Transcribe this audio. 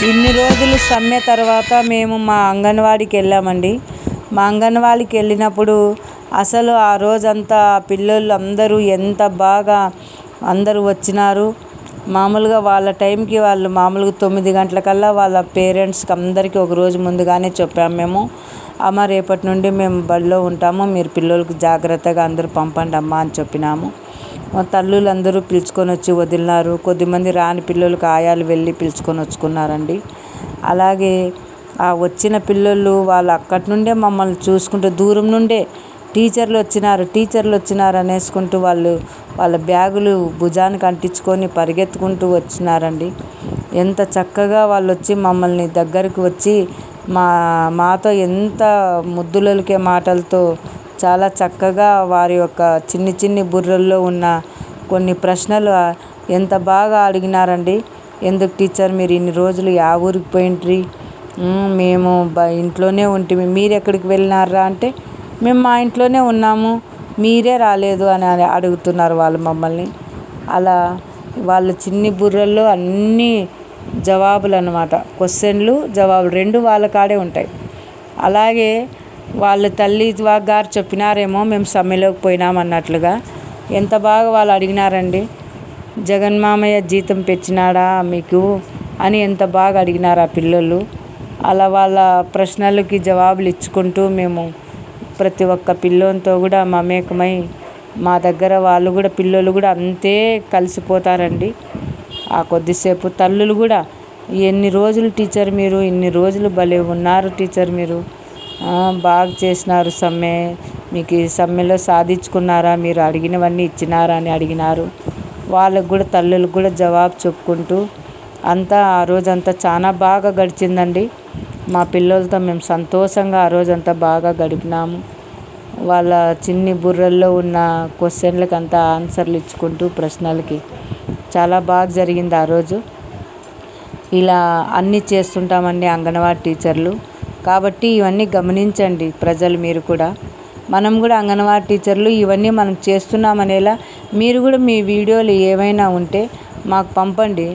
ఇన్ని రోజులు సమ్మె తర్వాత మేము మా అంగన్వాడీకి వెళ్ళామండి. మా అంగన్వాడీకి వెళ్ళినప్పుడు అసలు ఆ రోజంతా పిల్లలు అందరూ ఎంత బాగా అందరూ వచ్చినారు. మామూలుగా వాళ్ళ టైంకి వాళ్ళు మామూలుగా 9 గంటలకల్లా వాళ్ళ పేరెంట్స్కి అందరికీ ఒకరోజు ముందుగానే చెప్పాము మేము. అమ్మ రేపటి నుండి మేము బడిలో ఉంటాము, మీరు పిల్లలకు జాగ్రత్తగా అందరూ పంపండి అమ్మ అని చెప్పినాము. తల్లులు అందరూ పిలుచుకొని వచ్చి వదిలినారు. కొద్దిమంది రాని పిల్లలకు ఆయాలు వెళ్ళి పిలుచుకొని వచ్చుకున్నారండి. అలాగే ఆ వచ్చిన పిల్లలు వాళ్ళు అక్కడి నుండే మమ్మల్ని చూసుకుంటూ దూరం నుండే టీచర్లు వచ్చినారు అనేసుకుంటూ వాళ్ళ బ్యాగులు భుజానికి అంటించుకొని పరిగెత్తుకుంటూ వచ్చినారండి. ఎంత చక్కగా వాళ్ళు వచ్చి మమ్మల్ని దగ్గరికి వచ్చి మాతో ఎంత ముద్దులకే మాటలతో చాలా చక్కగా వారి యొక్క చిన్ని బుర్రల్లో ఉన్న కొన్ని ప్రశ్నలు ఎంత బాగా అడిగినారండి. ఎందుకు టీచర్ మీరు ఇన్ని రోజులు ఊరికి పోయింట్రి? మేము ఇంట్లోనే ఉంటిమి, మీరు ఎక్కడికి వెళ్ళినారా అంటే మేము మా ఇంట్లోనే ఉన్నాము, మీరే రాలేదు అని అడుగుతున్నారు వాళ్ళు మమ్మల్ని. అలా వాళ్ళ చిన్ని బుర్రల్లో అన్నీ జవాబులు అన్నమాట. క్వశ్చన్లు జవాబులు రెండు వాళ్ళ కాడే ఉంటాయి. అలాగే వాళ్ళ తల్లి గారు చెప్పినారేమో మేము సమ్మెలోకి పోయినాం అన్నట్లుగా ఎంత బాగా వాళ్ళు అడిగినారండి. జగన్ మామయ్య జీతం పెంచినాడా మీకు అని ఎంత బాగా అడిగినారు ఆ పిల్లలు. అలా వాళ్ళ ప్రశ్నలకి జవాబులు ఇచ్చుకుంటూ మేము ప్రతి ఒక్క పిల్లోనితో కూడా మమేకమై మా దగ్గర వాళ్ళు కూడా పిల్లలు కూడా అంతే కలిసిపోతారండి. ఆ కొద్దిసేపు తల్లులు కూడా ఎన్ని రోజులు టీచర్ మీరు, ఇన్ని రోజులు భలే ఉన్నారు టీచర్ మీరు, బాగా చేసినారు సమ్మె, మీకు ఈ సమ్మెలో సాధించుకున్నారా, మీరు అడిగినవన్నీ ఇచ్చినారా అని అడిగినారు. వాళ్ళకు కూడా తల్లులకు కూడా జవాబు చెప్పుకుంటూ అంతా ఆ రోజంతా చాలా బాగా గడిచిందండి. మా పిల్లలతో మేము సంతోషంగా ఆ రోజంతా బాగా గడిపినాము. వాళ్ళ చిన్ని బుర్రల్లో ఉన్న క్వశ్చన్లకు అంతా ఆన్సర్లు ఇచ్చుకుంటూ ప్రశ్నలకి చాలా బాగా జరిగింది ఆ రోజు. ఇలా అన్నీ చేస్తుంటామండి అంగన్వాడీ టీచర్లు. కాబట్టి ఇవన్నీ గమనించండి ప్రజలు, మీరు కూడా. మనం కూడా అంగన్వాడీ టీచర్లు ఇవన్నీ మనం చేస్తున్నామనేలా మీరు కూడా మీ వీడియోలు ఏవైనా ఉంటే మాకు పంపండి.